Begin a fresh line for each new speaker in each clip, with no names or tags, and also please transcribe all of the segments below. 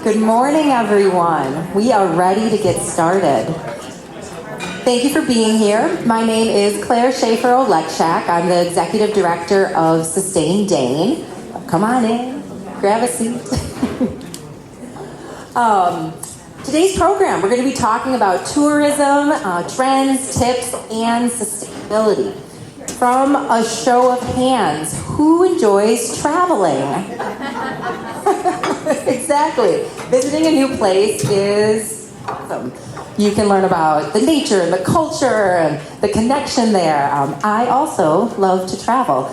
Good morning, everyone. We are ready to get started. Thank you for being here. My name is Claire Schaefer-Olekchak. I'm the Executive Director of Sustain Dane. Come on in, grab a seat. Today's program, we're going to be talking about tourism, trends, tips, and sustainability. From a show of hands, who enjoys traveling? Exactly. Visiting a new place is awesome. You can learn about the nature and the culture and the connection there. I also love to travel,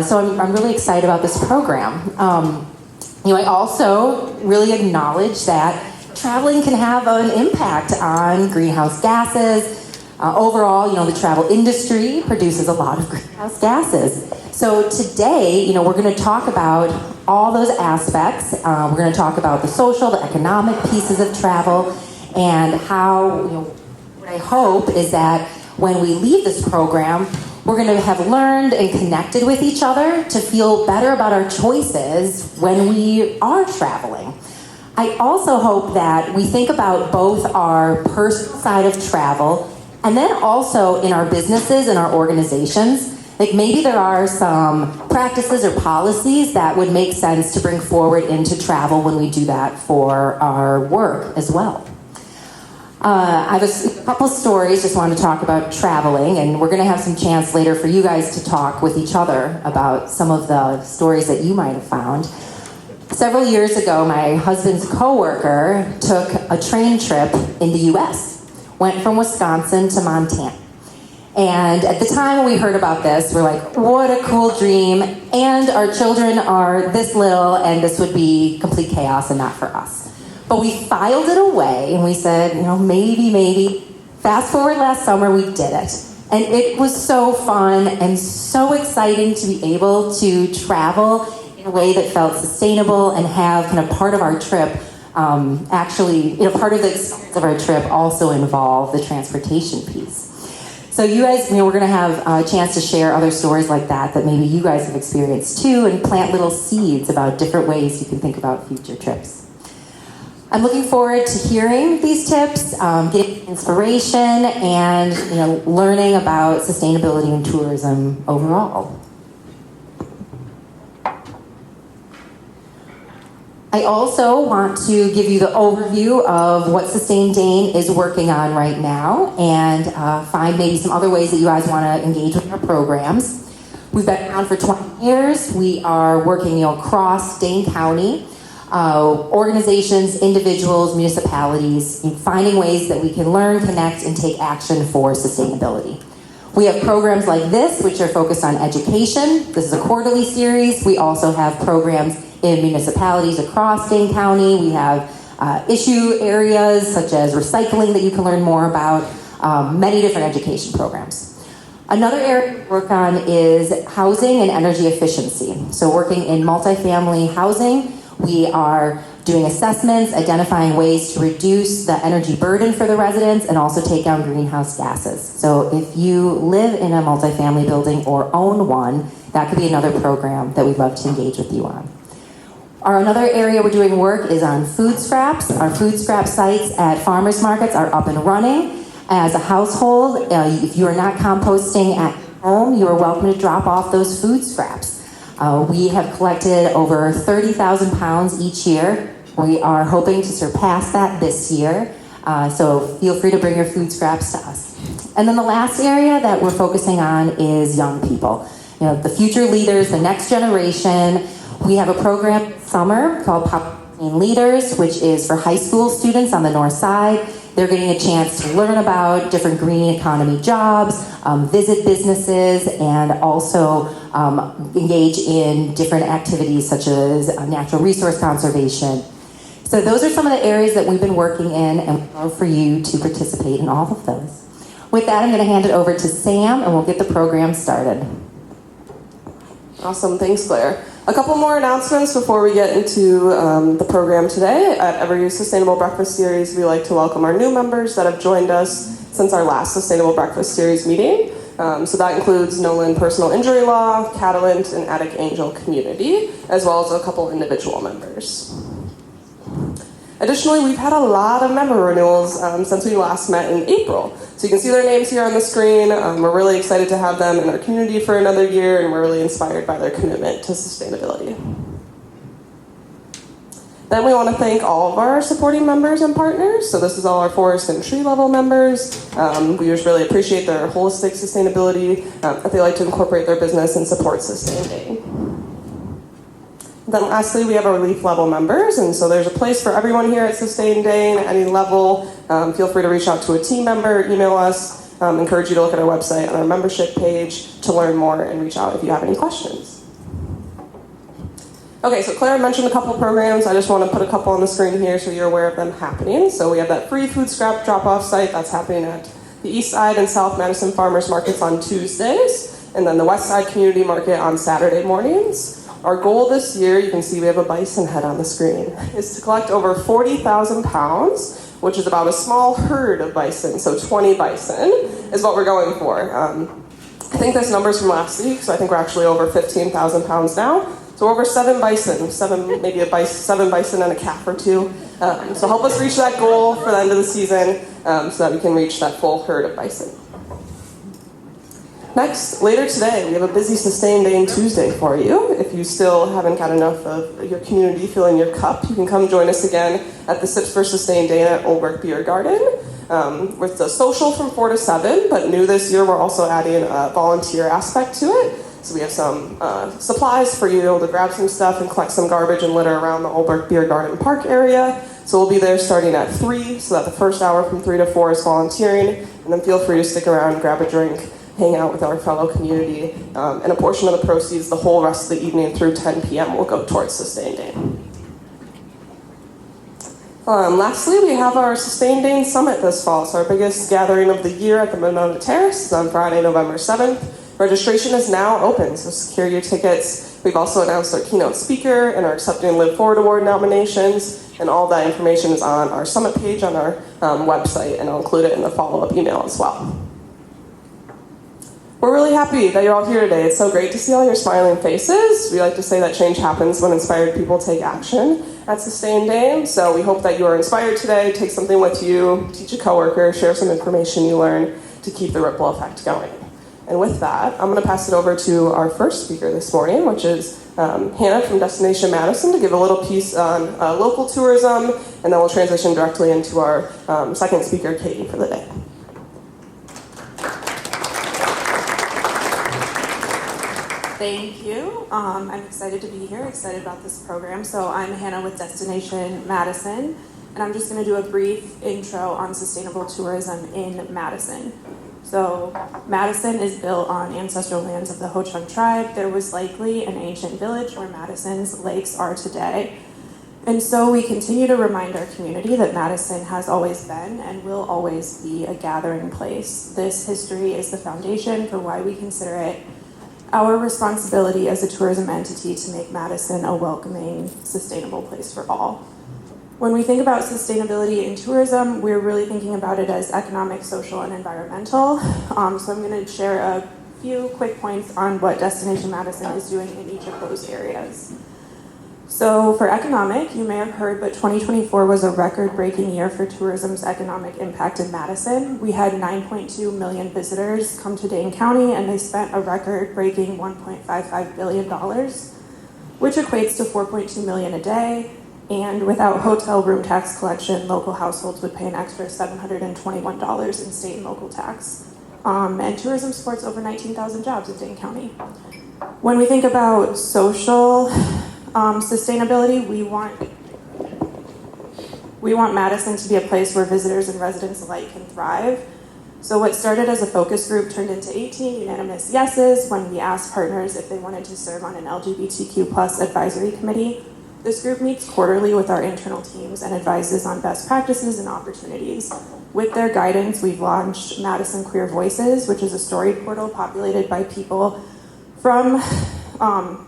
so I'm really excited about this program. I also really acknowledge that traveling can have an impact on greenhouse gases. Overall, the travel industry produces a lot of greenhouse gases. So today, we're going to talk about all those aspects. We're going to talk about the social, the economic pieces of travel, and how, what I hope is that when we leave this program, we're going to have learned and connected with each other to feel better about our choices when we are traveling. I also hope that we think about both our personal side of travel and then also in our businesses and our organizations. Like maybe there are some practices or policies that would make sense to bring forward into travel when we do that for our work as well. I have a couple stories, just wanted to talk about traveling, and we're going to have some chance later for you guys to talk with each other about some of the stories that you might have found. Several years ago, my husband's coworker took a train trip in the U.S., went from Wisconsin to Montana. And at the time when we heard about this, we're like, what a cool dream, and our children are this little, and this would be complete chaos and not for us. But we filed it away, and we said, maybe. Fast forward last summer, we did it. And it was so fun and so exciting to be able to travel in a way that felt sustainable and have kind of part of our trip, part of the experience of our trip also involve the transportation piece. So you guys, we're going to have a chance to share other stories like that maybe you guys have experienced too, and plant little seeds about different ways you can think about future trips. I'm looking forward to hearing these tips, getting inspiration, and learning about sustainability and tourism overall. I also want to give you the overview of what Sustain Dane is working on right now and find maybe some other ways that you guys want to engage with our programs. We've been around for 20 years. We are working across Dane County, organizations, individuals, municipalities, finding ways that we can learn, connect, and take action for sustainability. We have programs like this, which are focused on education. This is a quarterly series. We also have programs in municipalities across Dane County. We have issue areas such as recycling that you can learn more about, many different education programs. Another area we work on is housing and energy efficiency. So working in multifamily housing, we are doing assessments, identifying ways to reduce the energy burden for the residents and also take down greenhouse gases. So if you live in a multifamily building or own one, that could be another program that we'd love to engage with you on. Another area we're doing work is on food scraps. Our food scrap sites at farmers markets are up and running. As a household, if you are not composting at home, you are welcome to drop off those food scraps. We have collected over 30,000 pounds each year. We are hoping to surpass that this year. So feel free to bring your food scraps to us. And then the last area that we're focusing on is young people. The future leaders, the next generation. We have a program this summer called Power Leaders, which is for high school students on the north side. They're getting a chance to learn about different green economy jobs, visit businesses, and also engage in different activities such as natural resource conservation. So those are some of the areas that we've been working in, and we'd love for you to participate in all of those. With that, I'm going to hand it over to Sam, and we'll get the program started.
Awesome, thanks, Claire. A couple more announcements before we get into the program today. At every Sustainable Breakfast Series, we like to welcome our new members that have joined us since our last Sustainable Breakfast Series meeting. So that includes Nolan Personal Injury Law, Catalent, and Attic Angel Community, as well as a couple individual members. Additionally, we've had a lot of member renewals since we last met in April. So you can see their names here on the screen. We're really excited to have them in our community for another year, and we're really inspired by their commitment to sustainability. Then we want to thank all of our supporting members and partners. So this is all our forest and tree level members. We just really appreciate their holistic sustainability, that they like to incorporate their business and support Sustain Dane. Then lastly, we have our leaf level members, and so there's a place for everyone here at Sustain Dane, any level. Feel free to reach out to a team member, email us, encourage you to look at our website and our membership page to learn more and reach out if you have any questions. Okay, so Claire mentioned a couple programs. I just want to put a couple on the screen here so you're aware of them happening. So we have that free food scrap drop-off site that's happening at the East Side and South Madison Farmers Markets on Tuesdays, and then the West Side Community Market on Saturday mornings. Our goal this year, you can see we have a bison head on the screen, is to collect over 40,000 pounds, which is about a small herd of bison, so 20 bison is what we're going for. I think this number's from last week, so I think we're actually over 15,000 pounds now. So over 7 bison, seven bison and a calf or two. So help us reach that goal for the end of the season so that we can reach that full herd of bison. Next, later today, we have a busy Sustain Dane Tuesday for you. If you still haven't got enough of your community filling your cup, you can come join us again at the Sips for Sustain Dane at Old Brook Beer Garden. With the social from 4 to 7, but new this year, we're also adding a volunteer aspect to it. So we have some supplies for you to grab some stuff and collect some garbage and litter around the Old Brook Beer Garden Park area. So we'll be there starting at 3, so that the first hour from 3 to 4 is volunteering, and then feel free to stick around, grab a drink, hang out with our fellow community, and a portion of the proceeds, the whole rest of the evening through 10 p.m. will go towards Sustain Dane. Lastly, we have our Sustain Dane Summit this fall. So our biggest gathering of the year at the Monona Terrace is on Friday, November 7th. Registration is now open, so secure your tickets. We've also announced our keynote speaker and are accepting Live Forward Award nominations, and all that information is on our summit page on our website, and I'll include it in the follow-up email as well. We're really happy that you're all here today. It's so great to see all your smiling faces. We like to say that change happens when inspired people take action at Sustain Dane. So we hope that you are inspired today, take something with you, teach a coworker, share some information you learn to keep the ripple effect going. And with that, I'm going to pass it over to our first speaker this morning, which is Hannah from Destination Madison, to give a little piece on local tourism, and then we'll transition directly into our second speaker, Katie, for the day.
Thank you. I'm excited to be here, excited about this program. So I'm Hannah with Destination Madison, and I'm just going to do a brief intro on sustainable tourism in Madison. So Madison is built on ancestral lands of the Ho-Chunk tribe. There was likely an ancient village where Madison's lakes are today. And so we continue to remind our community that Madison has always been and will always be a gathering place. This history is the foundation for why we consider it our responsibility as a tourism entity to make Madison a welcoming, sustainable place for all. When we think about sustainability in tourism, we're really thinking about it as economic, social, and environmental. So I'm going to share a few quick points on what Destination Madison is doing in each of those areas. So for economic, you may have heard, but 2024 was a record-breaking year for tourism's economic impact in Madison. We had 9.2 million visitors come to Dane County, and they spent a record-breaking $1.55 billion, which equates to $4.2 million a day. And without hotel room tax collection, local households would pay an extra $721 in state and local tax. And tourism supports over 19,000 jobs in Dane County. When we think about social sustainability, we want Madison to be a place where visitors and residents alike can thrive. So what started as a focus group turned into 18 unanimous yeses when we asked partners if they wanted to serve on an LGBTQ+ advisory committee. This group meets quarterly with our internal teams and advises on best practices and opportunities. With their guidance, we've launched Madison Queer Voices, which is a story portal populated by people from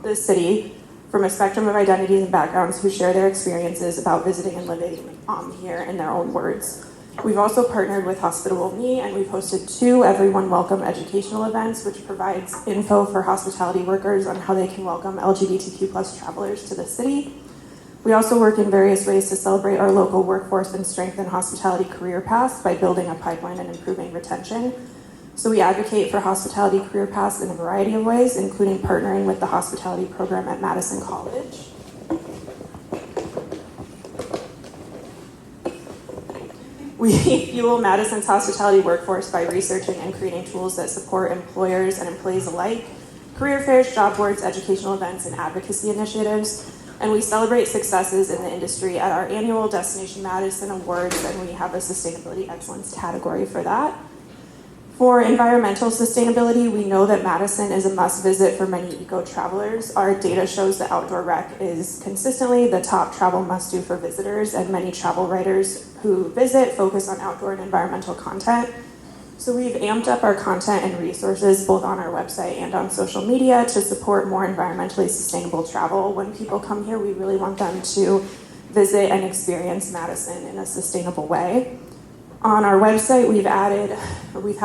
the city, from a spectrum of identities and backgrounds, who share their experiences about visiting and living here in their own words. We've also partnered with Hospitable Me, and we've hosted 2 Everyone Welcome educational events, which provides info for hospitality workers on how they can welcome LGBTQ+ travelers to the city. We also work in various ways to celebrate our local workforce and strengthen hospitality career paths by building a pipeline and improving retention. So we advocate for hospitality career paths in a variety of ways, including partnering with the hospitality program at Madison College. We fuel Madison's hospitality workforce by researching and creating tools that support employers and employees alike, career fairs, job boards, educational events, and advocacy initiatives. And we celebrate successes in the industry at our annual Destination Madison Awards, and we have a Sustainability Excellence category for that. For environmental sustainability, we know that Madison is a must-visit for many eco-travelers. Our data shows that outdoor rec is consistently the top travel must-do for visitors, and many travel writers who visit focus on outdoor and environmental content. So we've amped up our content and resources both on our website and on social media to support more environmentally sustainable travel. When people come here, we really want them to visit and experience Madison in a sustainable way. On our website, we've had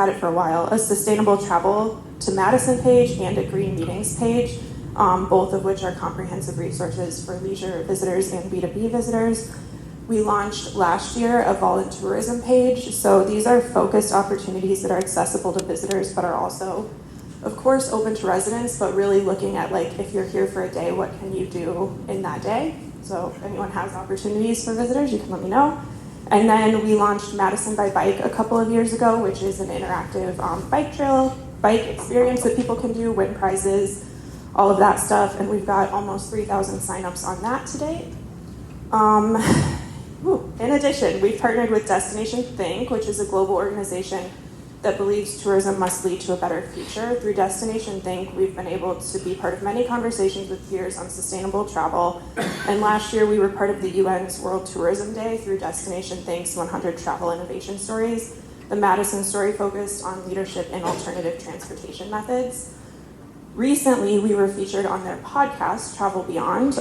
it for a while, a sustainable travel to Madison page and a green meetings page, both of which are comprehensive resources for leisure visitors and B2B visitors. We launched last year a volunteerism page. So these are focused opportunities that are accessible to visitors, but are also, of course, open to residents, but really looking at, like, if you're here for a day, what can you do in that day? So if anyone has opportunities for visitors, you can let me know. And then we launched Madison by Bike a couple of years ago, which is an interactive bike trail, bike experience that people can do, win prizes, all of that stuff. And we've got almost 3,000 signups on that to date. In addition, we've partnered with Destination Think, which is a global organization that believes tourism must lead to a better future. Through Destination Think, we've been able to be part of many conversations with peers on sustainable travel. And last year, we were part of the UN's World Tourism Day through Destination Think's 100 Travel Innovation Stories. The Madison story focused on leadership in alternative transportation methods. Recently, we were featured on their podcast, Travel Beyond.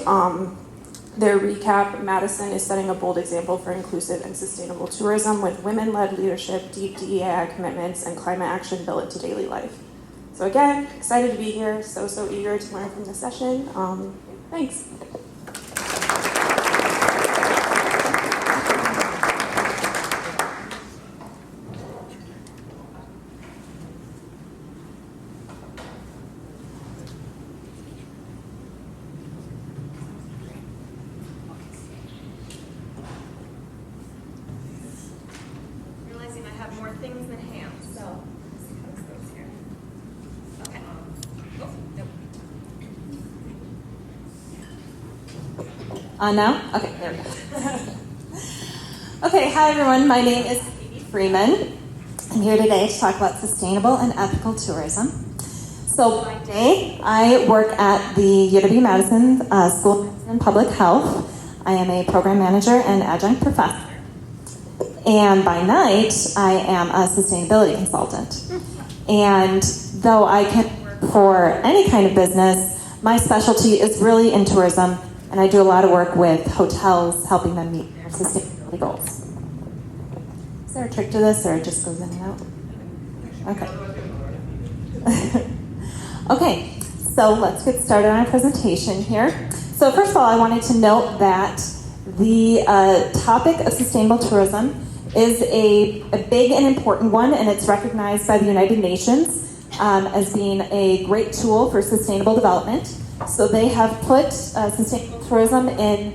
Their recap, Madison is setting a bold example for inclusive and sustainable tourism with women-led leadership, deep DEI commitments, and climate action built into daily life. So again, excited to be here, so eager to learn from this session. Thanks.
Things than hands, so let's see how this goes here. Okay. Oh, nope. Now? Okay, there we go. Okay, hi everyone. My name is Katie Freeman. I'm here today to talk about sustainable and ethical tourism. So by day, I work at the UW-Madison School of Medicine and Public Health. I am a program manager and adjunct professor. And by night, I am a sustainability consultant. And though I can work for any kind of business, my specialty is really in tourism, and I do a lot of work with hotels, helping them meet their sustainability goals. Is there a trick to this, or it just goes in and out? Okay. Okay, so let's get started on our presentation here. So first of all, I wanted to note that the topic of sustainable tourism is a big and important one, and it's recognized by the United Nations as being a great tool for sustainable development. So they have put sustainable tourism in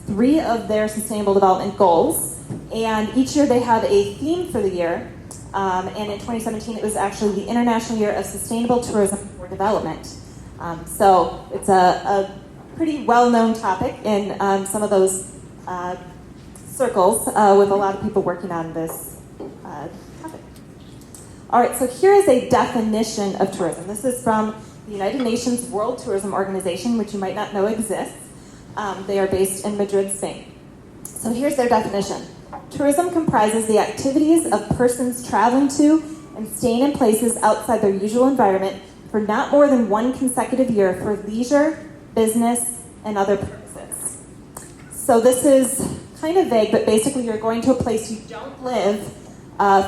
3 of their sustainable development goals, and each year they have a theme for the year, and in 2017 it was actually the International Year of Sustainable Tourism for Development. So it's a pretty well-known topic in some of those circles with a lot of people working on this topic. All right, so here is a definition of tourism. This is from the United Nations World Tourism Organization, which you might not know exists. They are based in Madrid, Spain. So here's their definition. Tourism comprises the activities of persons traveling to and staying in places outside their usual environment for not more than 1 consecutive year for leisure, business, and other purposes. So this is kind of vague, but basically you're going to a place you don't live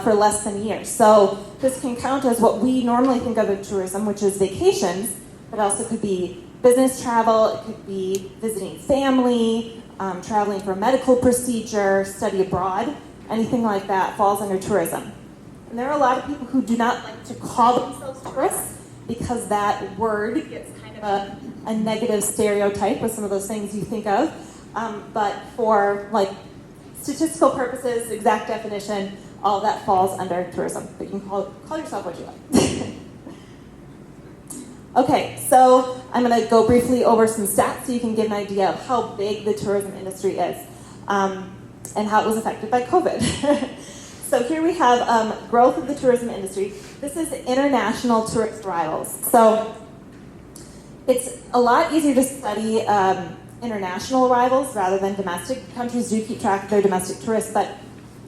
for less than a year. So this can count as what we normally think of as tourism, which is vacations, but also could be business travel, it could be visiting family, traveling for a medical procedure, study abroad, anything like that falls under tourism. And there are a lot of people who do not like to call themselves tourists because that word gets kind of a negative stereotype with some of those things you think of. But for like statistical purposes, exact definition, all that falls under tourism. But you can call yourself what you like. Okay, so I'm going to go briefly over some stats so you can get an idea of how big the tourism industry is and how it was affected by COVID. So here we have growth of the tourism industry. This is international tourist arrivals. So it's a lot easier to study international arrivals rather than domestic. Countries do keep track of their domestic tourists, but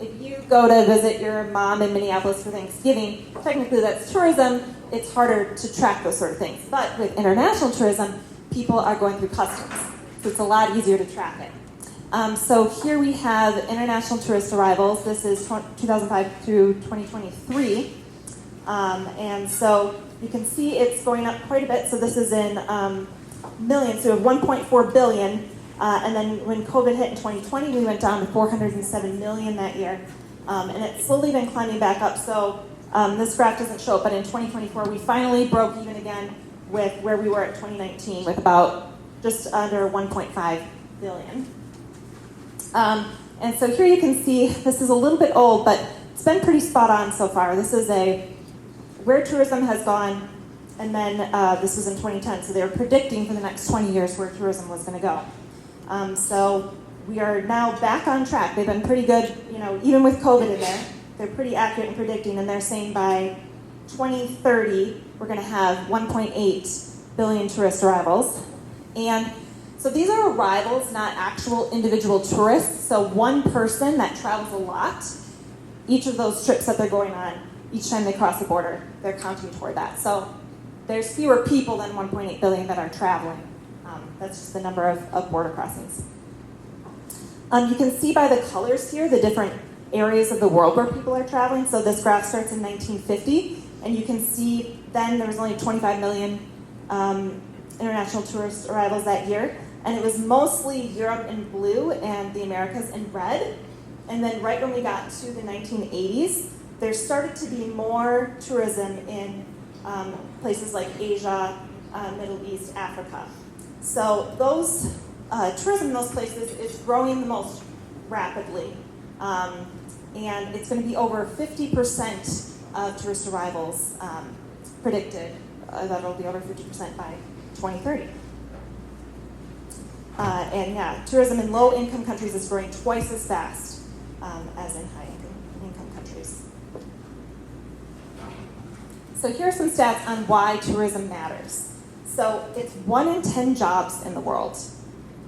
if you go to visit your mom in Minneapolis for Thanksgiving, technically that's tourism. It's harder to track those sort of things. But with international tourism, people are going through customs. So it's a lot easier to track it. So here we have international tourist arrivals. This is 2005 through 2023. And so you can see it's going up quite a bit. So this is in millions. So we have 1.4 billion. And then when COVID hit in 2020, we went down to 407 million that year. And it's slowly been climbing back up. So this graph doesn't show it, but in 2024, we finally broke even again with where we were at 2019 with about just under 1.5 billion. And so here you can see, this is a little bit old, but it's been pretty spot on so far. This is where tourism has gone, and then this was in 2010. So they were predicting for the next 20 years where tourism was going to go. So we are now back on track. They've been pretty good, even with COVID in there. They're pretty accurate in predicting, and they're saying by 2030, we're going to have 1.8 billion tourist arrivals. And so these are arrivals, not actual individual tourists. So one person that travels a lot, each of those trips that they're going on, each time they cross the border, they're counting toward that. So there's fewer people than 1.8 billion that are traveling. That's just the number of border crossings. You can see by the colors here the different areas of the world where people are traveling. So this graph starts in 1950, and you can see then there was only 25 million international tourist arrivals that year. And it was mostly Europe in blue and the Americas in red. And then right when we got to the 1980s, there started to be more tourism in places like Asia, Middle East, Africa. So those tourism in those places is growing the most rapidly. And it's going to be over 50% of tourist arrivals predicted that it'll be over 50% by 2030. And yeah, tourism in low-income countries is growing twice as fast as in high-income countries. So here are some stats on why tourism matters. So it's 1 in 10 jobs in the world.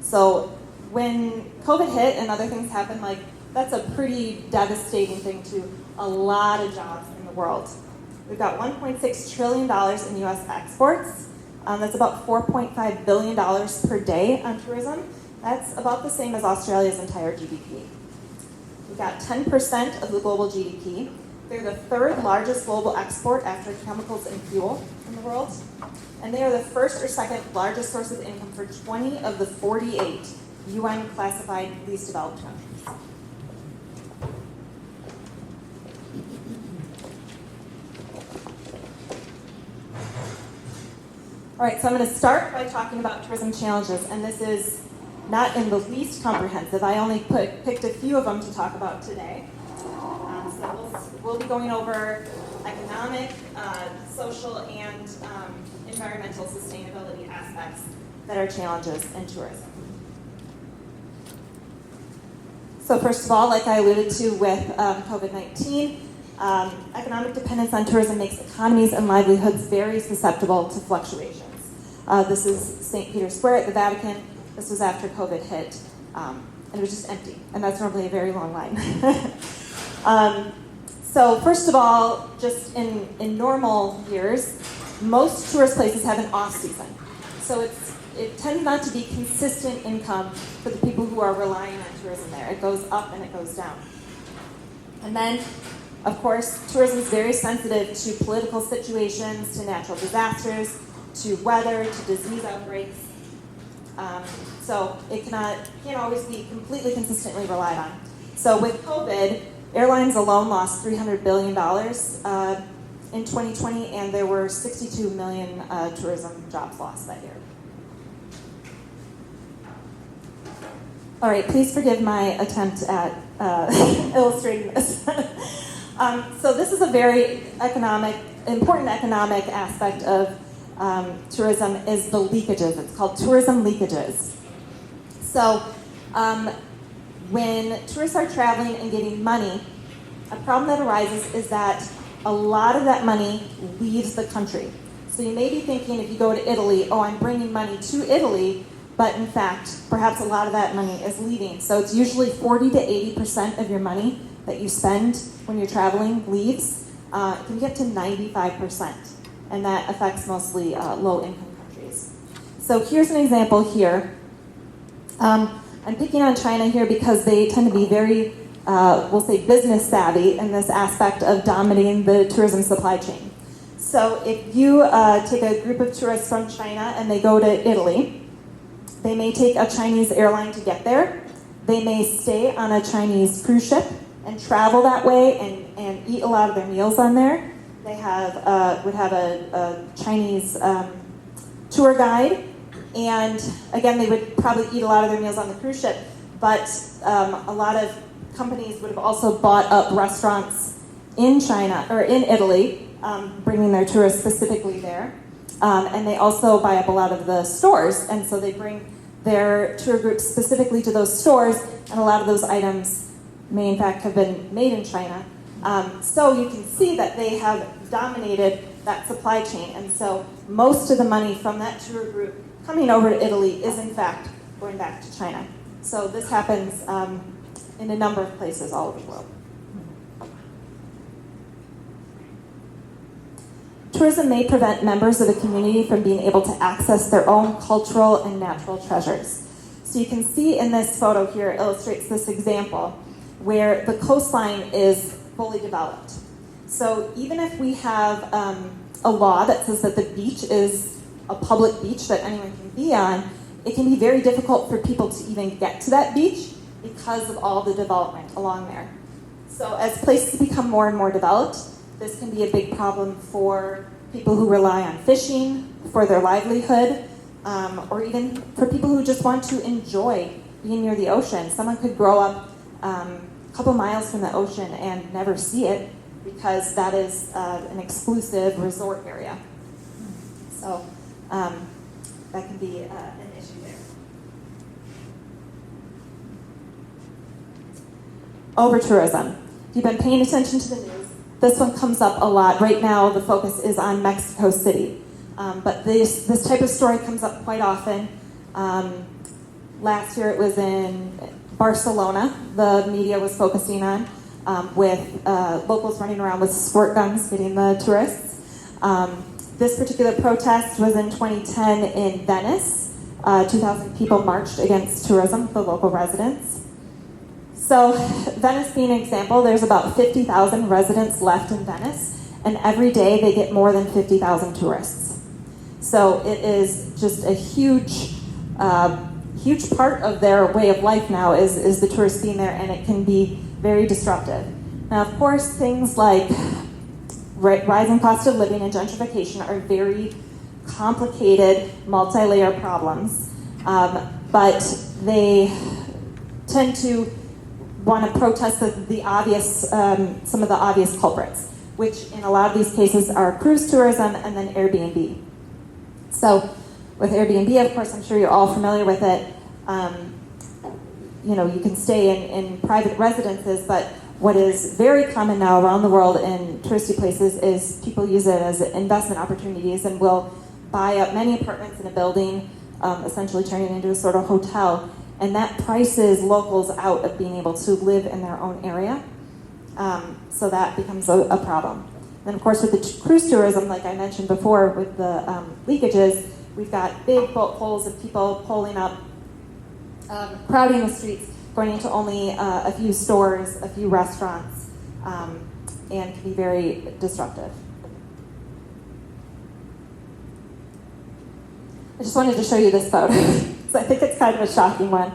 So when COVID hit and other things happened, that's a pretty devastating thing to a lot of jobs in the world. We've got $1.6 trillion in U.S. exports. That's about $4.5 billion per day on tourism. That's about the same as Australia's entire GDP. We've got 10% of the global GDP. They're the third largest global export after chemicals and fuel in the world. And they are the first or second largest source of income for 20 of the 48 UN classified least developed countries. All right, so I'm going to start by talking about tourism challenges, and this is not in the least comprehensive. I only picked a few of them to talk about today. So we'll be going over economic, social, and environmental sustainability aspects that are challenges in tourism. So first of all, like I alluded to with COVID-19, economic dependence on tourism makes economies and livelihoods very susceptible to fluctuations. This is St. Peter's Square at the Vatican. This was after COVID hit, and it was just empty, and that's normally a very long line. So first of all, just in normal years, most tourist places have an off-season. So it tends not to be consistent income for the people who are relying on tourism there. It goes up and it goes down. And then, of course, tourism is very sensitive to political situations, to natural disasters, to weather, to disease outbreaks. So it can't always be completely consistently relied on. So with COVID, airlines alone lost $300 billion in 2020, and there were 62 million tourism jobs lost that year. All right, please forgive my attempt at illustrating this. So this is a very important economic aspect of tourism is the leakages. It's called tourism leakages. So when tourists are traveling and getting money, a problem that arises is that a lot of that money leaves the country. So you may be thinking, if you go to Italy, oh, I'm bringing money to Italy, but in fact, perhaps a lot of that money is leaving. So it's usually 40 to 80% of your money that you spend when you're traveling leaves. It can get to 95%, and that affects mostly low-income countries. So here's an example here. I'm picking on China here because they tend to be very, we'll say, business savvy in this aspect of dominating the tourism supply chain. So if you take a group of tourists from China and they go to Italy, they may take a Chinese airline to get there. They may stay on a Chinese cruise ship and travel that way and eat a lot of their meals on there. They would have a Chinese tour guide. And again, they would probably eat a lot of their meals on the cruise ship, but a lot of companies would have also bought up restaurants in China or in Italy, bringing their tourists specifically there. And they also buy up a lot of the stores, and so they bring their tour groups specifically to those stores, and a lot of those items may in fact have been made in China. So you can see that they have dominated that supply chain, and so most of the money from that tour group coming over to Italy is in fact going back to China. So this happens in a number of places all over the world. Tourism may prevent members of a community from being able to access their own cultural and natural treasures. So you can see in this photo here illustrates this example where the coastline is fully developed. So even if we have a law that says that the beach is a public beach that anyone can be on, it can be very difficult for people to even get to that beach because of all the development along there. So as places become more and more developed, this can be a big problem for people who rely on fishing for their livelihood, or even for people who just want to enjoy being near the ocean. Someone could grow up a couple miles from the ocean and never see it because that is an exclusive resort area. So that can be an issue there. Over-tourism. If you've been paying attention to the news, this one comes up a lot. Right now, the focus is on Mexico City. But this type of story comes up quite often. Last year, it was in Barcelona. The media was focusing on with locals running around with squirt guns getting the tourists. This particular protest was in 2010 in Venice. 2,000 people marched against tourism, the local residents. So Venice being an example, there's about 50,000 residents left in Venice, and every day they get more than 50,000 tourists. So it is just a huge part of their way of life now is the tourists being there, and it can be very disruptive. Now, of course, things like rising cost of living and gentrification are very complicated, multi-layer problems, but they tend to want to protest the obvious, some of the obvious culprits, which in a lot of these cases are cruise tourism and then Airbnb. So with Airbnb, of course, I'm sure you're all familiar with it. You can stay in private residences, but what is very common now around the world in touristy places is people use it as investment opportunities and will buy up many apartments in a building, essentially turning it into a sort of hotel. And that prices locals out of being able to live in their own area. So that becomes a problem. Then, of course, with the cruise tourism, like I mentioned before, with the leakages, we've got big boat pulls of people pulling up, crowding the streets, going into only a few stores, a few restaurants, and can be very disruptive. I just wanted to show you this photo. So I think it's kind of a shocking one.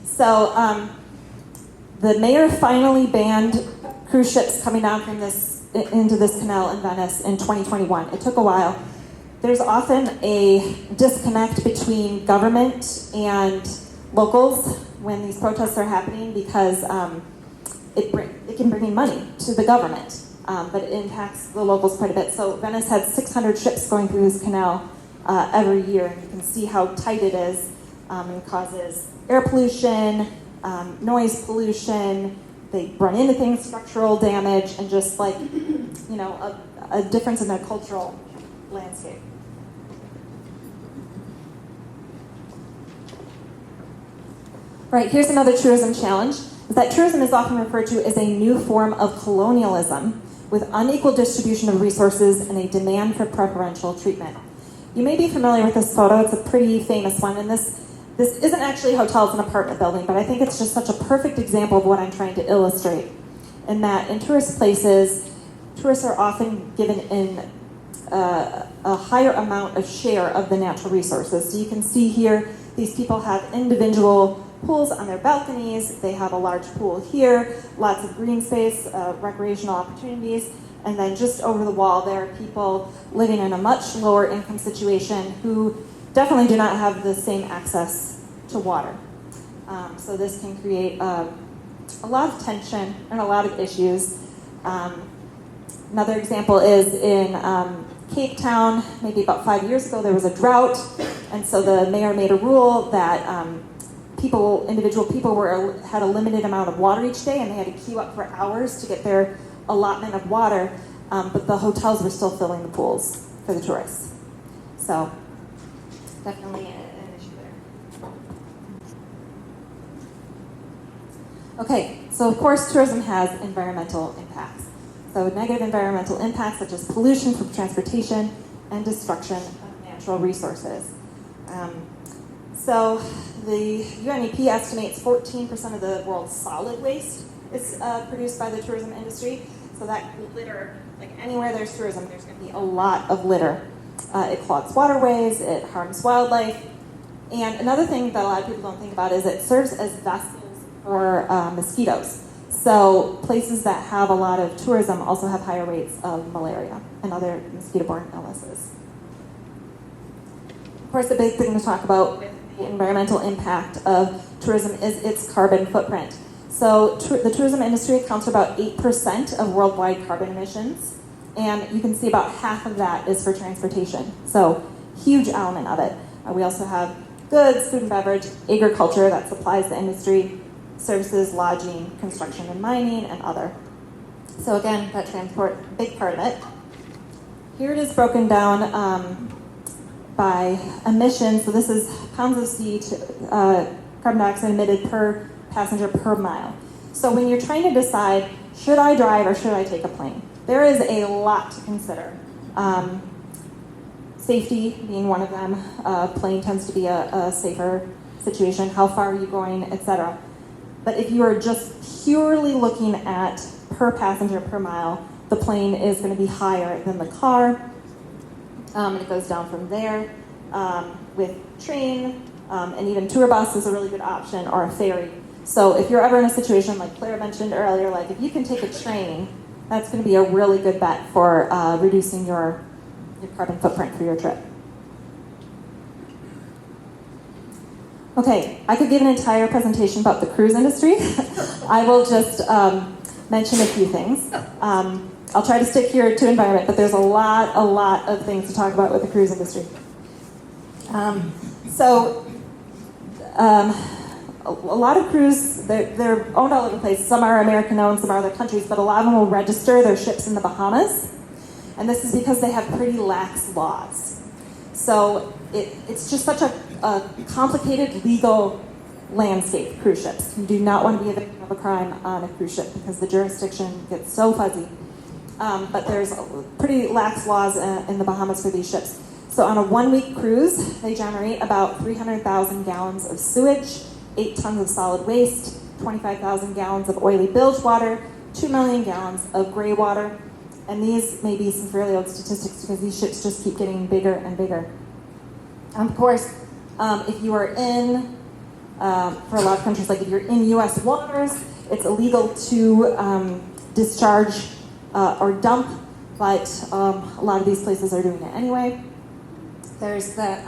So the mayor finally banned cruise ships coming down from into this canal in Venice in 2021. It took a while. There's often a disconnect between government and locals when these protests are happening because it can bring in money to the government, but it impacts the locals quite a bit. So Venice had 600 ships going through this canal every year, and you can see how tight it is, and it causes air pollution, noise pollution. They run into things, structural damage, and just like, a difference in the cultural landscape. Right, here's another tourism challenge, is that tourism is often referred to as a new form of colonialism with unequal distribution of resources and a demand for preferential treatment. You may be familiar with this photo. It's a pretty famous one, and this isn't actually hotels and apartment building, but I think it's just such a perfect example of what I'm trying to illustrate, in that in tourist places, tourists are often given a higher amount of share of the natural resources. So you can see here, these people have individual pools on their balconies. They have a large pool here, lots of green space, recreational opportunities, and then just over the wall there are people living in a much lower income situation who definitely do not have the same access to water. So this can create a lot of tension and a lot of issues. Another example is in Cape Town. Maybe about 5 years ago there was a drought, and so the mayor made a rule that individual people had a limited amount of water each day, and they had to queue up for hours to get their allotment of water, but the hotels were still filling the pools for the tourists. So definitely an issue there. Okay, so of course tourism has environmental impacts. So negative environmental impacts such as pollution from transportation and destruction of natural resources. So the UNEP estimates 14% of the world's solid waste is produced by the tourism industry. So that litter, like anywhere there's tourism, there's going to be a lot of litter. It clogs waterways, it harms wildlife. And another thing that a lot of people don't think about is it serves as vessels for mosquitoes. So places that have a lot of tourism also have higher rates of malaria and other mosquito-borne illnesses. Of course, the big thing to talk about with the environmental impact of tourism is its carbon footprint. So the tourism industry accounts for about 8% of worldwide carbon emissions, and you can see about half of that is for transportation. So huge element of it. We also have goods, food and beverage, agriculture that supplies the industry, services, lodging, construction and mining, and other. So again, that transport, big part of it. Here it is broken down by emissions. So this is pounds of carbon dioxide emitted per passenger per mile. So when you're trying to decide, should I drive or should I take a plane? There is a lot to consider. Safety being one of them. Plane tends to be a safer situation. How far are you going, etc. But if you are just purely looking at per passenger per mile, the plane is going to be higher than the car. And it goes down from there. With train, and even tour bus is a really good option, or a ferry. So if you're ever in a situation like Claire mentioned earlier, like if you can take a train, that's going to be a really good bet for reducing your carbon footprint for your trip. Okay, I could give an entire presentation about the cruise industry. I will just mention a few things. I'll try to stick here to environment, but there's a lot of things to talk about with the cruise industry. A lot of cruise, they're owned all over the place. Some are American-owned, some are other countries, but a lot of them will register their ships in the Bahamas. And this is because they have pretty lax laws. So it's just such a complicated legal landscape, cruise ships. You do not want to be a victim of a crime on a cruise ship because the jurisdiction gets so fuzzy. But there's pretty lax laws in the Bahamas for these ships. So on a 1-week cruise, they generate about 300,000 gallons of sewage, 8 tons of solid waste, 25,000 gallons of oily bilge water, 2 million gallons of gray water. And these may be some fairly old statistics because these ships just keep getting bigger and bigger. Of course, If you are in, for a lot of countries, like if you're in U.S. waters, it's illegal to discharge or dump, but a lot of these places are doing it anyway. There's that.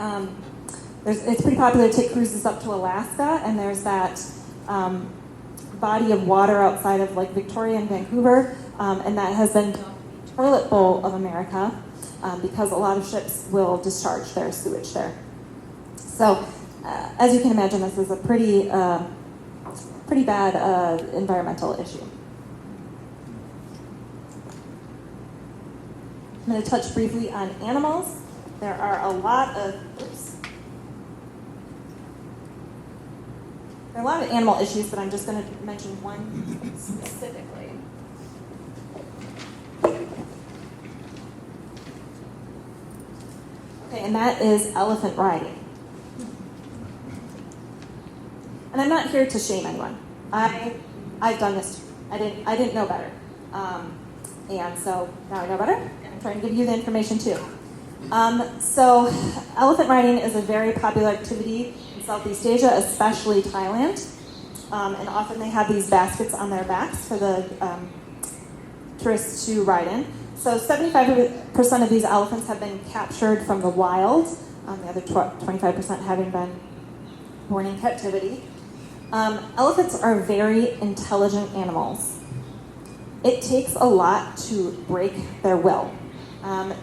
It's pretty popular to take cruises up to Alaska, and there's that body of water outside of Lake Victoria in Vancouver, and that has been the toilet bowl of America because a lot of ships will discharge their sewage there. So, as you can imagine, this is a pretty bad environmental issue. I'm going to touch briefly on animals. There are a lot of animal issues, but I'm just going to mention one specifically. Okay, and that is elephant riding. And I'm not here to shame anyone. I've done this too. I didn't know better, and so now I know better. And I'm trying to give you the information too. So elephant riding is a very popular activity in Southeast Asia, especially Thailand. And often they have these baskets on their backs for the tourists to ride in. So 75% of these elephants have been captured from the wild, the other 25% having been born in captivity. Elephants are very intelligent animals. It takes a lot to break their will.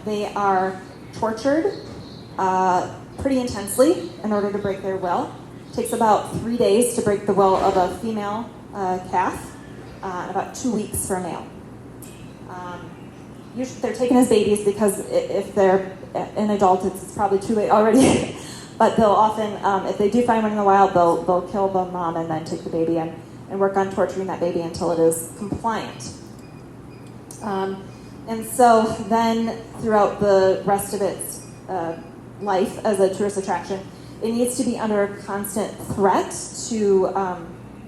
They are tortured pretty intensely in order to break their will. It takes about 3 days to break the will of a female calf, and about 2 weeks for a male. Usually they're taken as babies because if they're an adult, it's probably too late already. But they'll often, if they do find one in the wild, they'll kill the mom and then take the baby and work on torturing that baby until it is compliant. And so then throughout the rest of its life as a tourist attraction, it needs to be under a constant threat to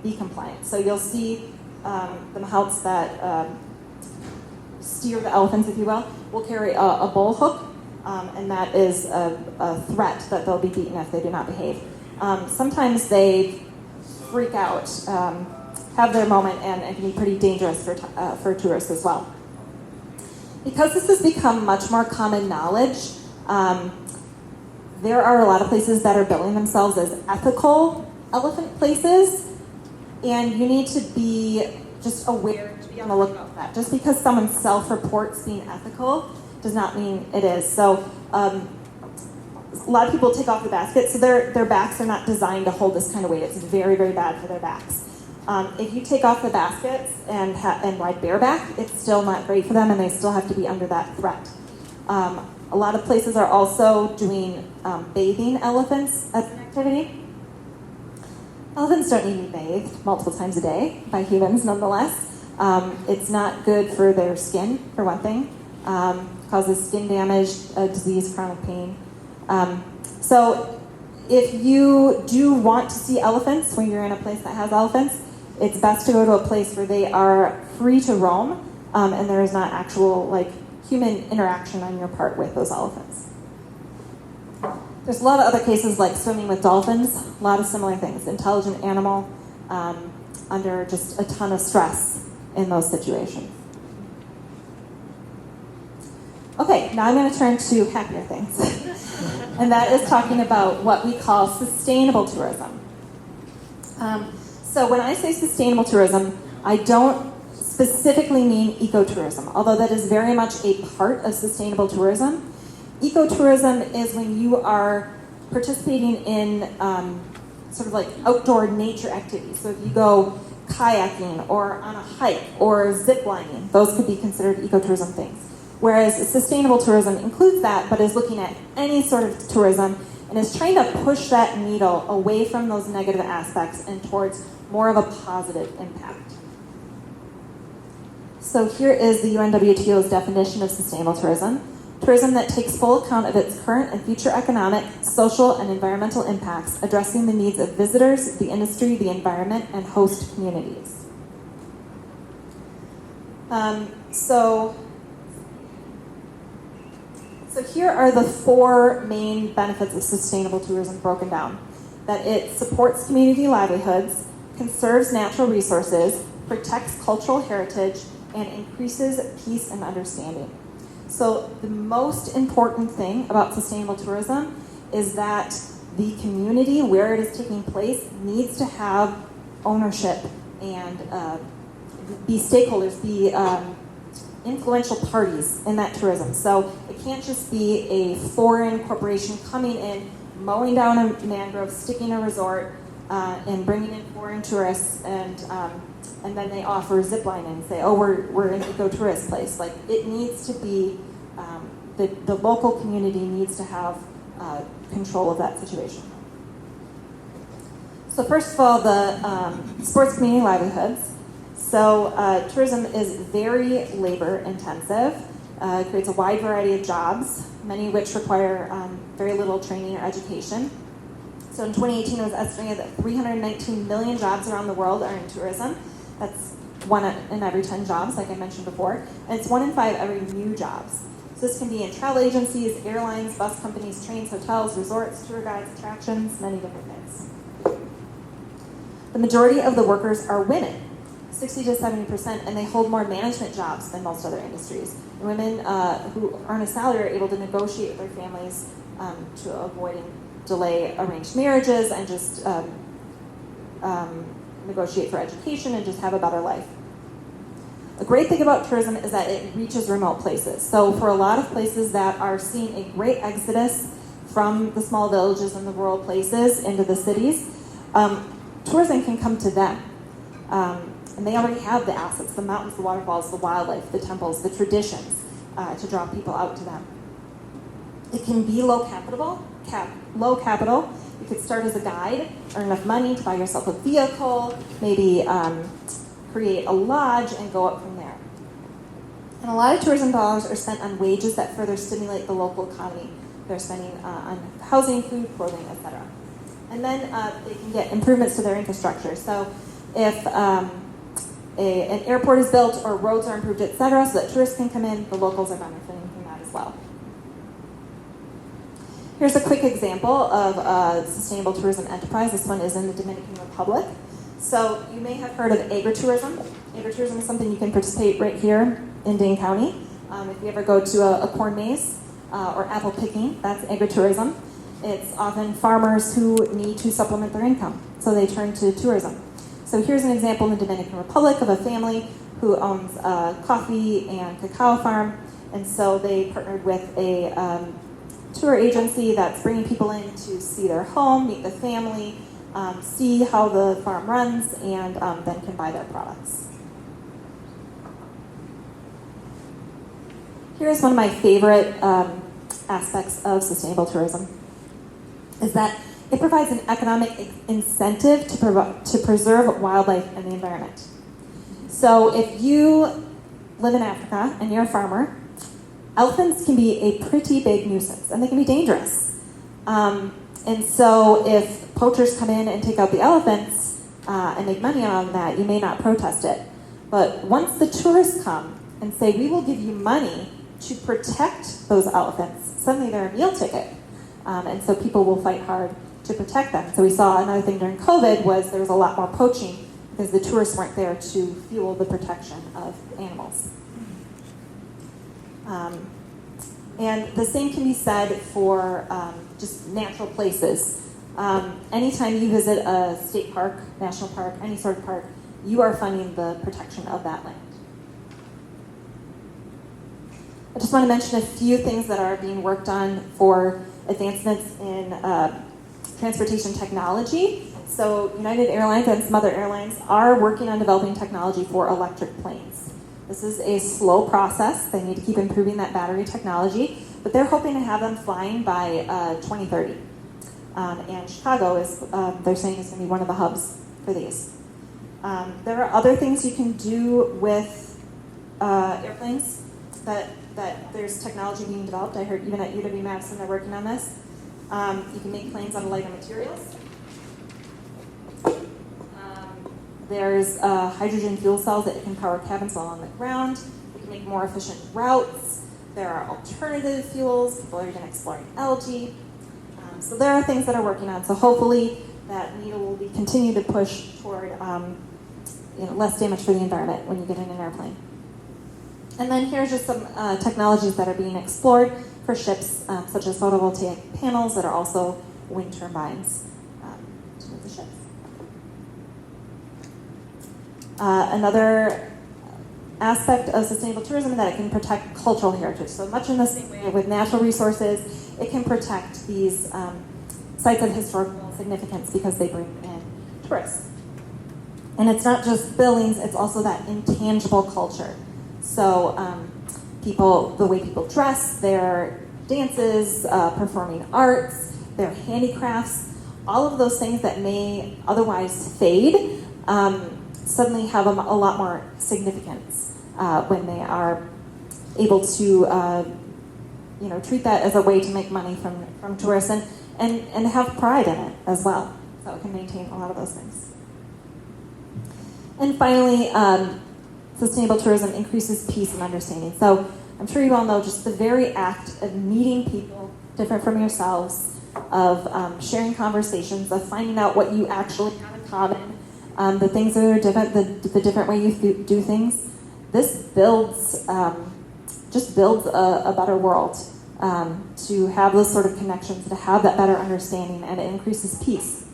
be compliant. So you'll see the mahouts that steer the elephants, if you will carry a bull hook, and that is a threat that they'll be beaten if they do not behave. Sometimes they freak out, have their moment, and it can be pretty dangerous for tourists as well. Because this has become much more common knowledge, there are a lot of places that are billing themselves as ethical elephant places, and you need to be just aware to be on the lookout for that. Just because someone self-reports being ethical does not mean it is. So a lot of people take off the basket, so their backs are not designed to hold this kind of weight. It's very, very bad for their backs. If you take off the baskets and ride bareback, it's still not great for them, and they still have to be under that threat. A lot of places are also doing bathing elephants as an activity. Elephants don't need to be bathed multiple times a day by humans, nonetheless. It's not good for their skin, for one thing. Causes skin damage, disease, chronic pain. So if you do want to see elephants when you're in a place that has elephants, it's best to go to a place where they are free to roam, and there is not actual human interaction on your part with those elephants. There's a lot of other cases like swimming with dolphins, a lot of similar things. Intelligent animal under just a ton of stress in those situations. Okay, now I'm going to turn to happier things. And that is talking about what we call sustainable tourism. So when I say sustainable tourism, I don't specifically mean ecotourism, although that is very much a part of sustainable tourism. Ecotourism is when you are participating in sort of like outdoor nature activities. So if you go kayaking or on a hike or zip lining, those could be considered ecotourism things. Whereas sustainable tourism includes that, but is looking at any sort of tourism and is trying to push that needle away from those negative aspects and towards more of a positive impact. So here is the UNWTO's definition of sustainable tourism. Tourism that takes full account of its current and future economic, social, and environmental impacts, addressing the needs of visitors, the industry, the environment, and host communities. So here are the 4 main benefits of sustainable tourism broken down. That it supports community livelihoods, conserves natural resources, protects cultural heritage, and increases peace and understanding. So the most important thing about sustainable tourism is that the community where it is taking place needs to have ownership and be stakeholders, be influential parties in that tourism. So it can't just be a foreign corporation coming in, mowing down a mangrove, sticking a resort, and bringing in foreign tourists, and then they offer zip lining and say, oh, we're an eco-tourist place. Like, it needs to be, the local community needs to have control of that situation. So first of all, the sports community livelihoods. So tourism is very labor intensive. It creates a wide variety of jobs, many of which require very little training or education. So in 2018, it was estimated that 319 million jobs around the world are in tourism. That's 1 in every 10 jobs, like I mentioned before. And it's 1 in 5 every new jobs. So this can be in travel agencies, airlines, bus companies, trains, hotels, resorts, tour guides, attractions, many different things. The majority of the workers are women, 60 to 70%, and they hold more management jobs than most other industries. And women who earn a salary are able to negotiate with their families to avoid and delay arranged marriages and just negotiate for education and just have a better life. The great thing about tourism is that it reaches remote places. So for a lot of places that are seeing a great exodus from the small villages and the rural places into the cities, tourism can come to them. And they already have the assets, the mountains, the waterfalls, the wildlife, the temples, the traditions to draw people out to them. It can be low capital. You could start as a guide, earn enough money to buy yourself a vehicle, maybe create a lodge and go up from there. And a lot of tourism dollars are spent on wages that further stimulate the local economy. They're spending on housing, food, clothing, etc. And then they can get improvements to their infrastructure. So if an airport is built or roads are improved, etc., so that tourists can come in, the locals are benefiting from that as well. Here's a quick example of a sustainable tourism enterprise. This one is in the Dominican Republic. So you may have heard of agritourism. Agritourism is something you can participate right here in Dane County. If you ever go to a corn maze or apple picking, that's agritourism. It's often farmers who need to supplement their income, so they turn to tourism. So here's an example in the Dominican Republic of a family who owns a coffee and cacao farm, and so they partnered with a tour agency that's bringing people in to see their home, meet the family, see how the farm runs, and then can buy their products. Here's one of my favorite aspects of sustainable tourism, is that it provides an economic incentive to preserve wildlife and the environment. So if you live in Africa and you're a farmer, elephants can be a pretty big nuisance, and they can be dangerous. And so if poachers come in and take out the elephants and make money on that, you may not protest it. But once the tourists come and say, we will give you money to protect those elephants, suddenly they're a meal ticket. And so people will fight hard to protect them. So we saw another thing during COVID was there was a lot more poaching because the tourists weren't there to fuel the protection of animals. And the same can be said for just natural places. Anytime you visit a state park, national park, any sort of park, you are funding the protection of that land. I just want to mention a few things that are being worked on for advancements in transportation technology. So United Airlines and some other airlines are working on developing technology for electric planes. This is a slow process. They need to keep improving that battery technology, but they're hoping to have them flying by 2030. And Chicago is, they're saying, is going to be one of the hubs for these. There are other things you can do with airplanes that there's technology being developed. I heard even at UW-Madison they're working on this. You can make planes out of lighter materials. There's hydrogen fuel cells that can power cabins while on the ground. You can make more efficient routes. There are alternative fuels. People are even exploring algae. So there are things that are working on. So hopefully that needle will be continue to push toward less damage for the environment when you get in an airplane. And then here's just some technologies that are being explored for ships, such as photovoltaic panels that are also wind turbines to move the ships. Another aspect of sustainable tourism is that it can protect cultural heritage. So much in the same way with natural resources, it can protect these sites of historical significance because they bring in tourists. And it's not just buildings, it's also that intangible culture. So the way people dress, their dances, performing arts, their handicrafts, all of those things that may otherwise fade suddenly have a lot more significance when they are able to treat that as a way to make money from tourists and have pride in it as well. So it can maintain a lot of those things. And finally, sustainable tourism increases peace and understanding. So I'm sure you all know just the very act of meeting people different from yourselves, of sharing conversations, of finding out what you actually have in common, the things that are different, the different way you do things. This builds a better world. To have those sort of connections, to have that better understanding, and it increases peace.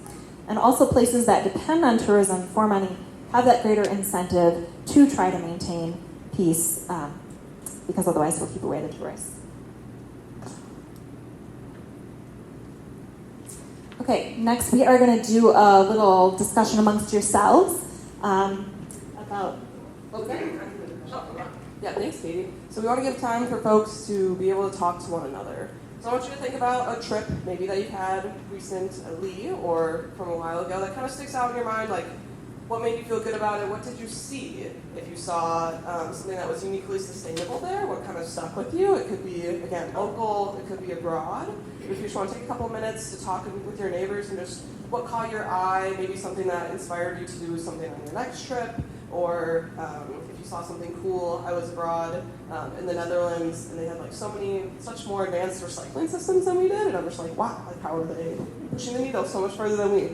And also places that depend on tourism for money have that greater incentive to try to maintain peace, because otherwise we'll keep away the tourists. Okay, next we are going to do a little discussion amongst yourselves about...
Yeah, thanks, Katie. So we want to give time for folks to be able to talk to one another. So I want you to think about a trip maybe that you've had recently or from a while ago that kind of sticks out in your mind, like what made you feel good about it? What did you see? If you saw something that was uniquely sustainable there, what kind of stuck with you? It could be, again, local, it could be abroad. If you just want to take a couple minutes to talk with your neighbors and just what caught your eye, maybe something that inspired you to do something on your next trip, or if you saw something cool. I was abroad in the Netherlands, and they had like such more advanced recycling systems than we did, and I'm just like, wow, like how are they pushing the needle so much further than we?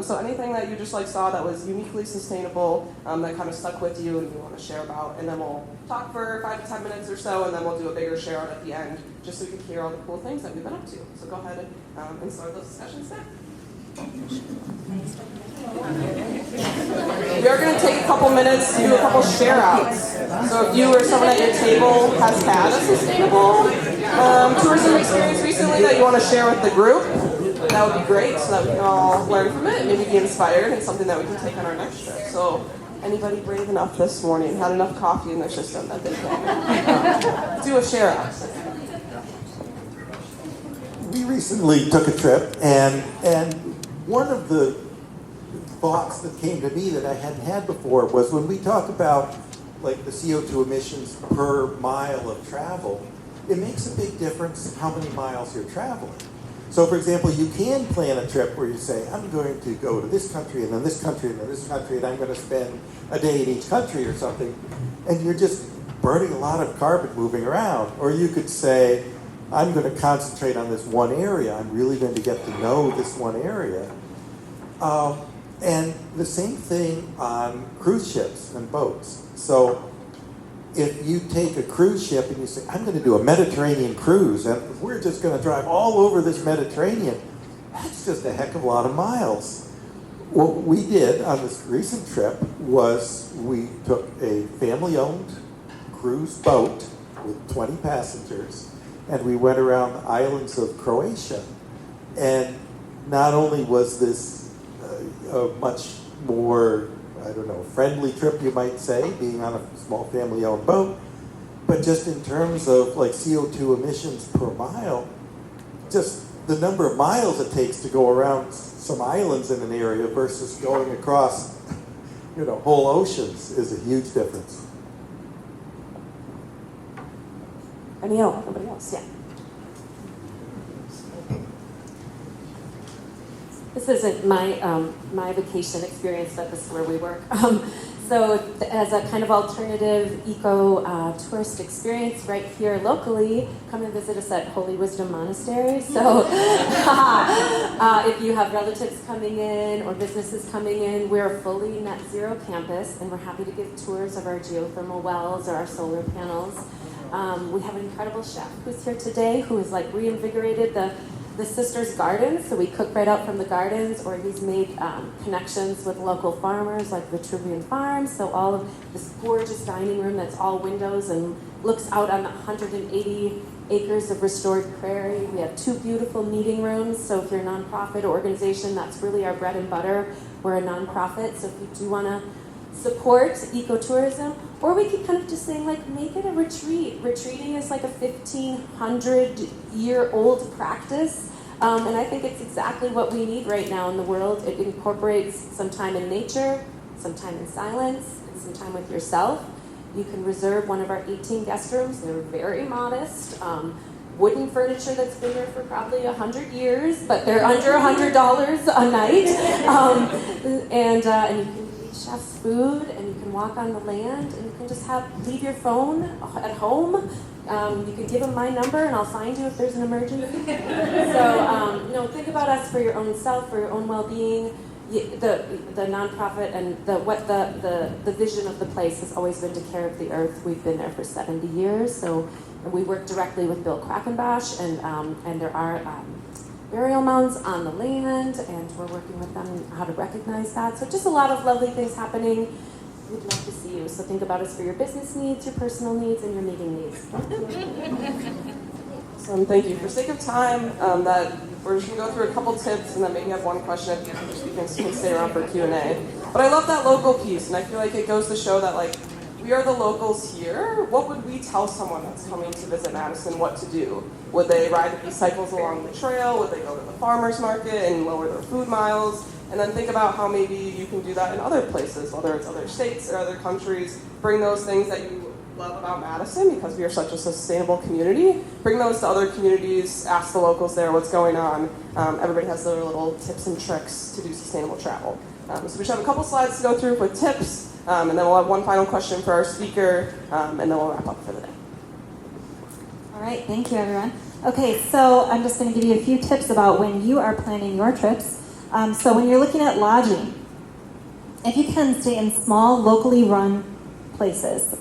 So anything that you just like saw that was uniquely sustainable, that kind of stuck with you and you want to share about, and then we'll talk for 5 to 10 minutes or so, and then we'll do a bigger share out at the end, just so we can hear all the cool things that we've been up to. So go ahead and start those discussions now. We are going to take a couple minutes to do a couple share outs. So if you or someone at your table has had a sustainable tourism experience recently that you want to share with the group, that would be great, so that we can all learn from it, maybe be inspired, and something that we can take on our next trip. So anybody brave enough this morning, had enough coffee in their system that they can do a share out?
We recently took a trip, and one of the thoughts that came to me that I hadn't had before was when we talk about like the CO2 emissions per mile of travel, it makes a big difference how many miles you're traveling. So for example, you can plan a trip where you say, I'm going to go to this country and then this country and then this country, and I'm going to spend a day in each country or something, and you're just burning a lot of carbon moving around. Or you could say, I'm going to concentrate on this one area. I'm really going to get to know this one area. And the same thing on cruise ships and boats. So if you take a cruise ship and you say, I'm going to do a Mediterranean cruise, and we're just going to drive all over this Mediterranean, that's just a heck of a lot of miles. What we did on this recent trip was we took a family-owned cruise boat with 20 passengers, and we went around the islands of Croatia. And not only was this a much more, friendly trip, you might say, being on a small family-owned boat, but just in terms of like CO2 emissions per mile, just the number of miles it takes to go around some islands in an area versus going across, whole oceans is a huge difference.
Anybody else? Yeah.
This isn't my vacation experience, but this is where we work. So as a kind of alternative eco-tourist experience right here locally, come and visit us at Holy Wisdom Monastery. So if you have relatives coming in or businesses coming in, we're a fully net zero campus, and we're happy to give tours of our geothermal wells or our solar panels. We have an incredible chef who's here today who has like reinvigorated the sisters' gardens, so we cook right out from the gardens, or he's made connections with local farmers like Vitruvian Farms, so all of this gorgeous dining room that's all windows and looks out on 180 acres of restored prairie. We have 2 beautiful meeting rooms, so if you're a nonprofit or organization, that's really our bread and butter. We're a nonprofit, so if you do want to support ecotourism, or we could kind of just say like make it a retreat. Retreating is like a 1,500-year-old practice, and I think it's exactly what we need right now in the world. It incorporates some time in nature, some time in silence, and some time with yourself. You can reserve one of our 18 guest rooms. They're very modest. Wooden furniture that's been there for probably 100 years, but they're under $100 a night. And you can chef's food, and you can walk on the land, and you can just leave your phone at home. You can give them my number, and I'll find you if there's an emergency. So, think about us for your own self, for your own well-being. The nonprofit and the vision of the place has always been to care of the earth. We've been there for 70 years, so we work directly with Bill Quackenbosch, and there are burial mounds on the land, and we're working with them on how to recognize that. So just a lot of lovely things happening. We'd love to see you. So think about us for your business needs, your personal needs, and your meeting needs.
Awesome, thank you. For sake of time, we're just going to go through a couple tips and then maybe have one question at the end, just because we can stay around for Q&A. But I love that local piece, and I feel like it goes to show that like we are the locals here. What would we tell someone that's coming to visit Madison what to do? Would they ride the cycles along the trail? Would they go to the farmer's market and lower their food miles? And then think about how maybe you can do that in other places, whether it's other states or other countries. Bring those things that you love about Madison, because we are such a sustainable community. Bring those to other communities, ask the locals there what's going on. Everybody has their little tips and tricks to do sustainable travel. So we just have a couple slides to go through with tips. And then we'll have one final question for our speaker, and then we'll wrap up for the day.
All right, thank you, everyone. Okay, so I'm just going to give you a few tips about when you are planning your trips. So when you're looking at lodging, if you can stay in small, locally run places,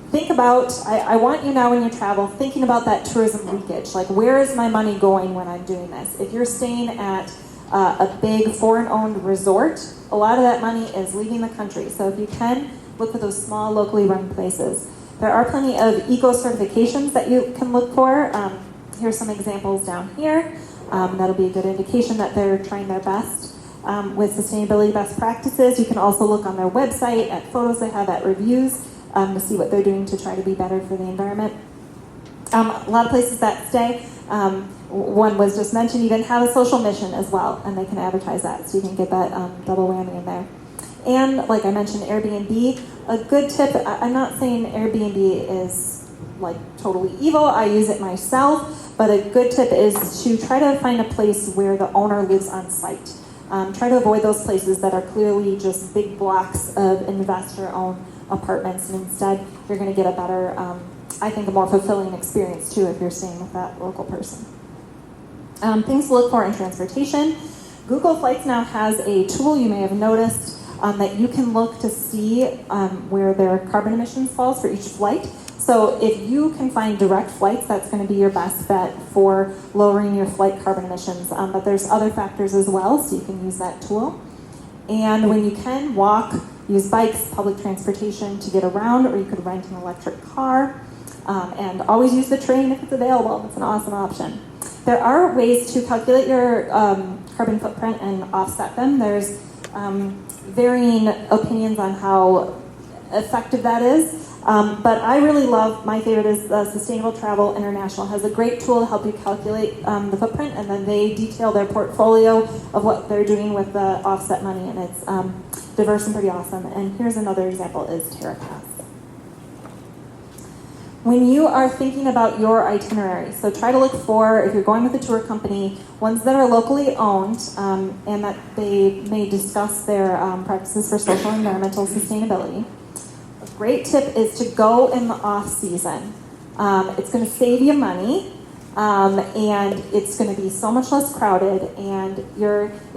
think about, I want you now when you travel, thinking about that tourism leakage. Like, where is my money going when I'm doing this? If you're staying at a big foreign-owned resort, a lot of that money is leaving the country. So if you can, look for those small, locally run places. There are plenty of eco-certifications that you can look for. Here's some examples down here. That'll be a good indication that they're trying their best with sustainability best practices. You can also look on their website at photos they have, at reviews, to see what they're doing to try to be better for the environment. A lot of places that stay, one was just mentioned, even have a social mission as well, and they can advertise that, so you can get that double whammy in there. And like I mentioned, Airbnb, a good tip, I'm not saying Airbnb is like totally evil, I use it myself, but a good tip is to try to find a place where the owner lives on site. Try to avoid those places that are clearly just big blocks of investor-owned apartments, and instead you're going to get a better, I think, a more fulfilling experience too if you're staying with that local person. Things to look for in transportation. Google Flights now has a tool, you may have noticed, that you can look to see where their carbon emissions falls for each flight. So if you can find direct flights, that's going to be your best bet for lowering your flight carbon emissions. But there's other factors as well, so you can use that tool. And when you can, walk, use bikes, public transportation to get around, or you could rent an electric car. And always use the train if it's available. It's an awesome option. There are ways to calculate your carbon footprint and offset them. There's varying opinions on how effective that is. But I really love, my favorite is Sustainable Travel International has a great tool to help you calculate the footprint, and then they detail their portfolio of what they're doing with the offset money, and it's diverse and pretty awesome. And here's another example is TerraPass. when you are thinking about your itinerary, so try to look for, if you're going with a tour company, ones that are locally owned and that they may discuss their practices for social and environmental sustainability. A great tip is to go in the off season. It's going to save you money. And it's going to be so much less crowded. And if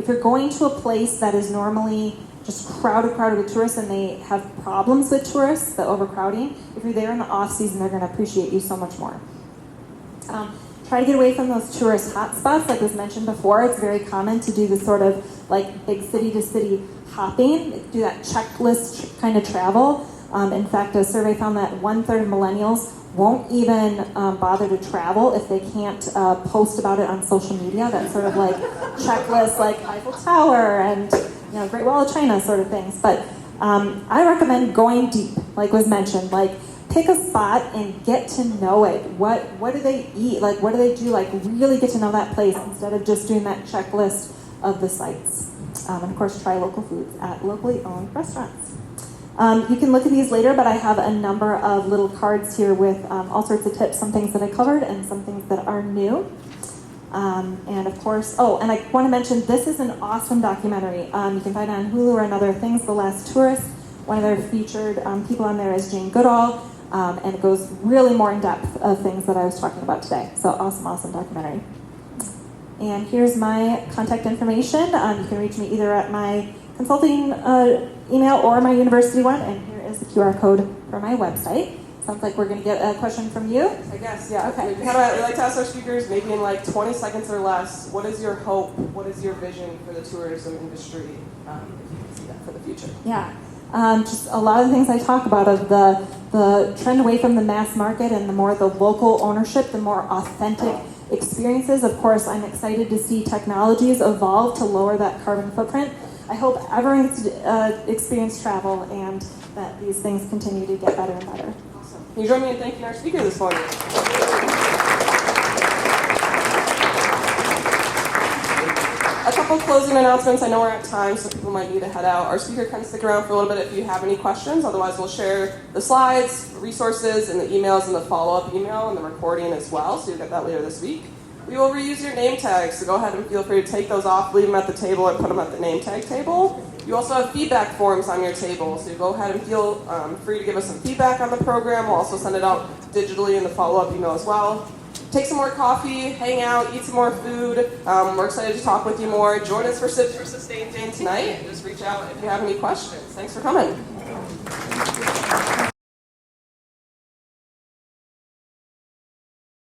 you're going to a place that is normally just crowded with tourists and they have problems with tourists, the overcrowding, if you're there in the off season, they're going to appreciate you so much more. Try to get away from those tourist hotspots, like was mentioned before. It's very common to do this sort of like big city to city hopping, do that checklist kind of travel. In fact, a survey found that 1/3 of millennials won't even bother to travel if they can't post about it on social media. That sort of like checklist, like Eiffel Tower and Great Wall of China sort of things. But I recommend going deep, like was mentioned. Like pick a spot and get to know it. What do they eat? Like what do they do? Like really get to know that place instead of just doing that checklist of the sites. And of course, try local foods at locally owned restaurants. You can look at these later, but I have a number of little cards here with all sorts of tips, some things that I covered and some things that are new. And of course, and I want to mention, this is an awesome documentary. You can find it on Hulu or on other things, The Last Tourist. One of their featured people on there is Jane Goodall, and it goes really more in depth of things that I was talking about today. So awesome documentary. And here's my contact information. You can reach me either at my consulting email or my university one, and here is the QR code for my website. Sounds like we're going to get a question from you.
I guess, yeah.
Okay.
We like to ask our speakers, maybe in like 20 seconds or less, what is your hope? What is your vision for the tourism industry, if you can see that for the future?
Yeah. Just a lot of the things I talk about of the trend away from the mass market and the more the local ownership, the more authentic experiences. Of course, I'm excited to see technologies evolve to lower that carbon footprint. I hope everyone gets to experience travel and that these things continue to get better and better.
Awesome. Can you join me in thanking our speaker this morning? A couple closing announcements. I know we're at time, so people might need to head out. Our speaker can stick around for a little bit if you have any questions. Otherwise, we'll share the slides, resources, and the emails in the follow-up email and the recording as well, so you'll get that later this week. We will reuse your name tags, so go ahead and feel free to take those off, leave them at the table, or put them at the name tag table. You also have feedback forms on your table, so go ahead and feel free to give us some feedback on the program. We'll also send it out digitally in the follow-up email as well. Take some more coffee, hang out, eat some more food. We're excited to talk with you more. Join us for Sips for Sustain Day tonight. Just reach out if you have any questions. Thanks for coming.